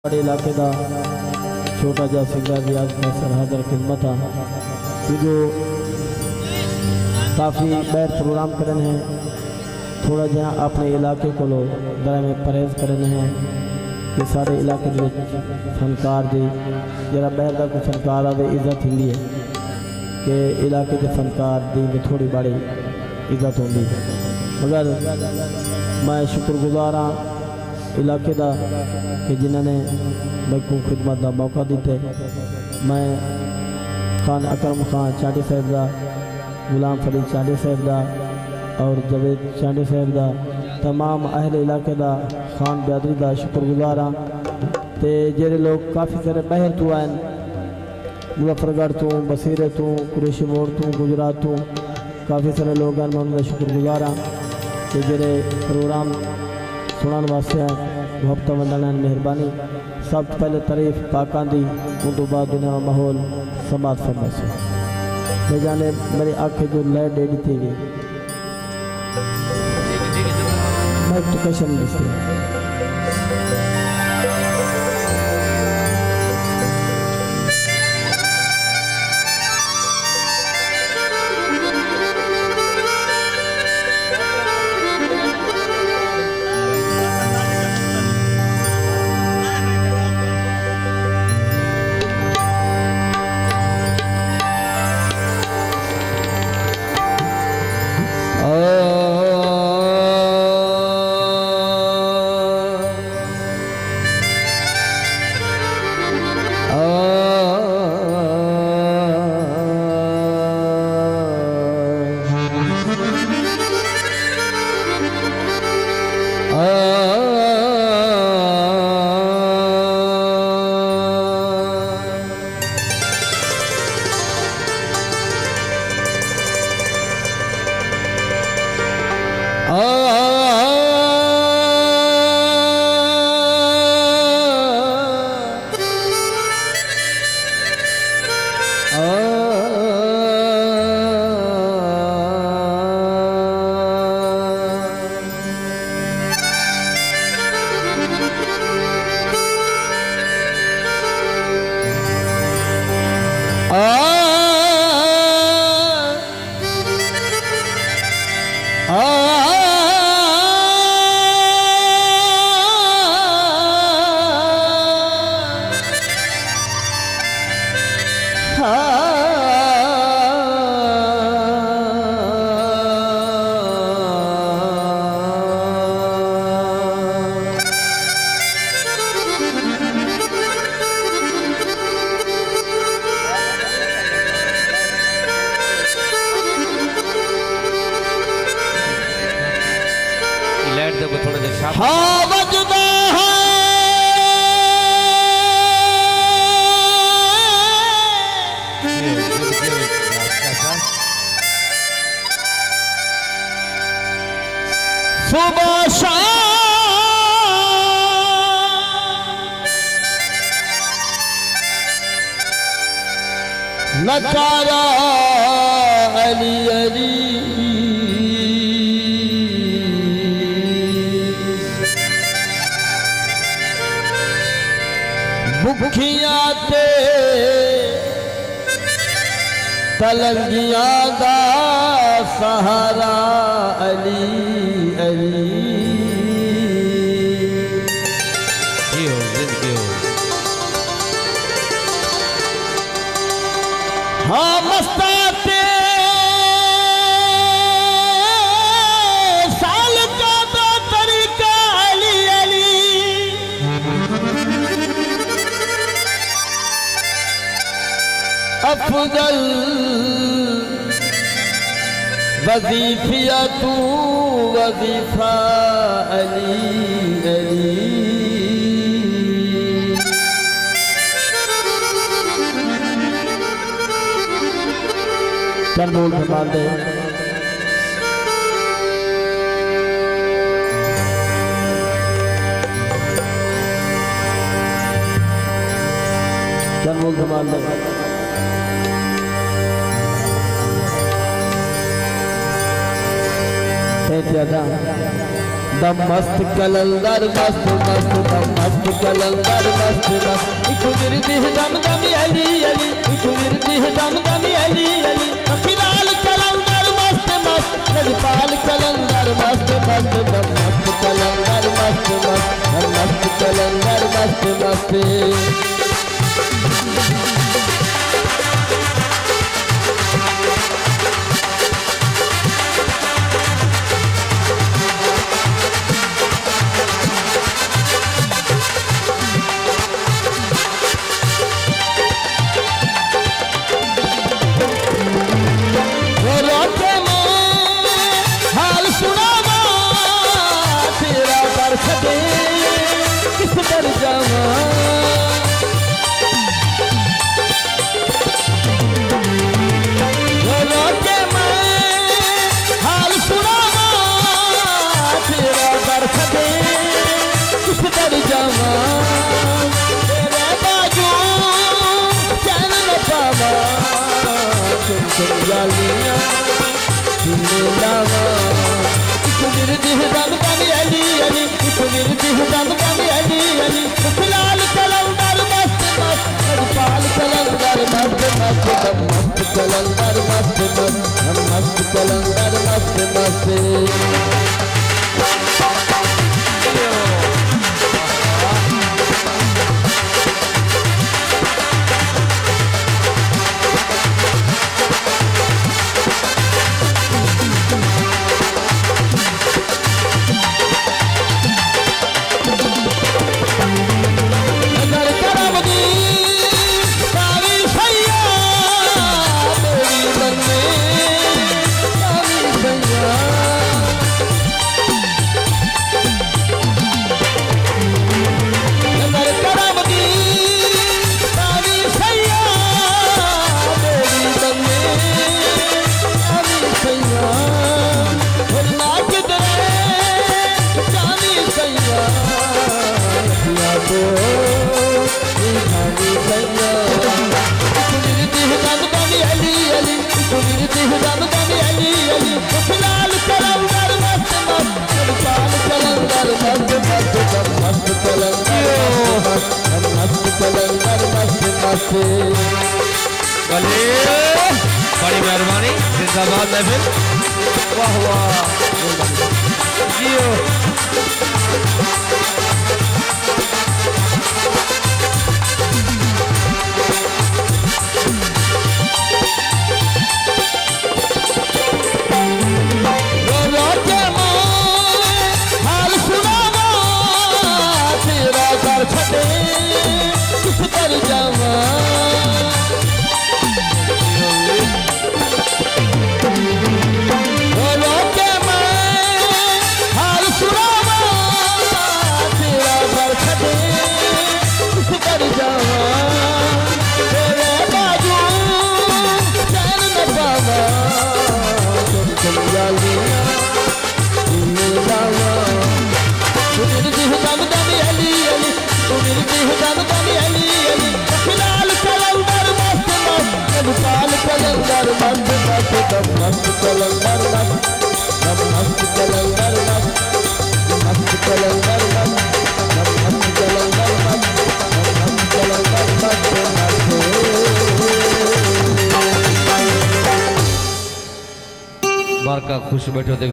बड़े इलाके का छोटा जा सिंगा रियाज का सरहदर खिदमत है जो काफ़ी बैर प्रोग्राम करने हैं। थोड़ा जहाँ अपने इलाके को दर में परहेज करने हैं कि सारे इलाके फनकार दी जरा बैर का कोई फनकार आदि इज्जत होंगी है कि इलाके के फनकार दी में थोड़ी बड़ी इज्जत होंगी। मगर मैं शुक्रगुजार हाँ इलाके का कि जिन्होंने मेरे को खिदमत का मौका दिते। मैं खान अकरम खान चांडी साहब का, गुलाम फरीद चांडी साहब का और जवेद चांडी साहब का, तमाम अहल इलाके का, खान बिरादरी का शुक्रगुजार हाँ। तो जेरे लोग काफ़ी सारे बहर तो आए, मुजफ्फरगढ़ तो, बसीरे तो, कुरैशी मोड़ तो, गुजरात तो काफ़ी सारे लोग हैं। मैं उनका शुक्रगुजार हाँ कि जेरे प्रोग्राम सुनने वास्ते हैं वो हफ्ता वंदना मेहरबानी। सब पहले तारीफ पाकां दी उन तो बाद दुनिया में माहौल समाज फरमा से जाने मेरी आंखें जो लय डेढ़ी थी गई मैं तो कैसे नहीं हाँ बजदा है सुबह शाम नकारा अली अली भुखिया ते तलंगियां दा सहारा अली अली हाँ मस्ता ते साल का दो तरीका अली अली अफजल वजीफिया तू वजीफा अली अली चल बोल फरमान दे चल बोल फरमान दे ज्यादा दम मस्त कलंदर मस्त मस्त दम मस्त कलंदर मस्त मस्त इक गिरदी है दम दम अली अली इक गिरदी है दम दम अली अली फिलहाल कलंदर मस्त मस्त रजपाल कलंदर मस्त मस्त दम मस्त कलंदर मस्त मस्त दम मस्त कलंदर मस्त मस्त किस पर जावा रोके मैं हाल सुनावा तेरा दर्द दे किस पर जावा तेरे बाजू चैन न पावा तुम जालियां सुनने लावा गिरदी है दम दम अली अली गिरदी है दम दम अली अली फिलहाल कलंदर मस्त मस्त रजपाल कलंदर मस्त मस्त दम मस्त कलंदर मस्त मस्त दम मस्त कलंदर मस्त मस्त फिलहाल कलंदर मस्त मस्त रजपाल कलंदर मस्त मस्त दम मस्त कलंदर मस्त कलंदर मस्त मस्त भले बड़ी मेहरबानी जिंदाबाद महफिल वाह वाह जियो किस पर जावा रोके मैं हाल सुनावा तेरा दर्द दे किस पर जावा तेरे बाजू चैन न पावा तुम जालियां सुनने लावा गिरदी है दम दम अली अली गिरदी है दम दम अली अली फिलहाल कलंदर मस्त मस्त रजपाल कलंदर मस्त मस्त दम मस्त कलंदर मस्त दम मस्त कलंदर मस्त कलंदर मस्त दम मस्त कलंदर मस्त दम मस्त कलंदर मस्त बार का खुश बैठो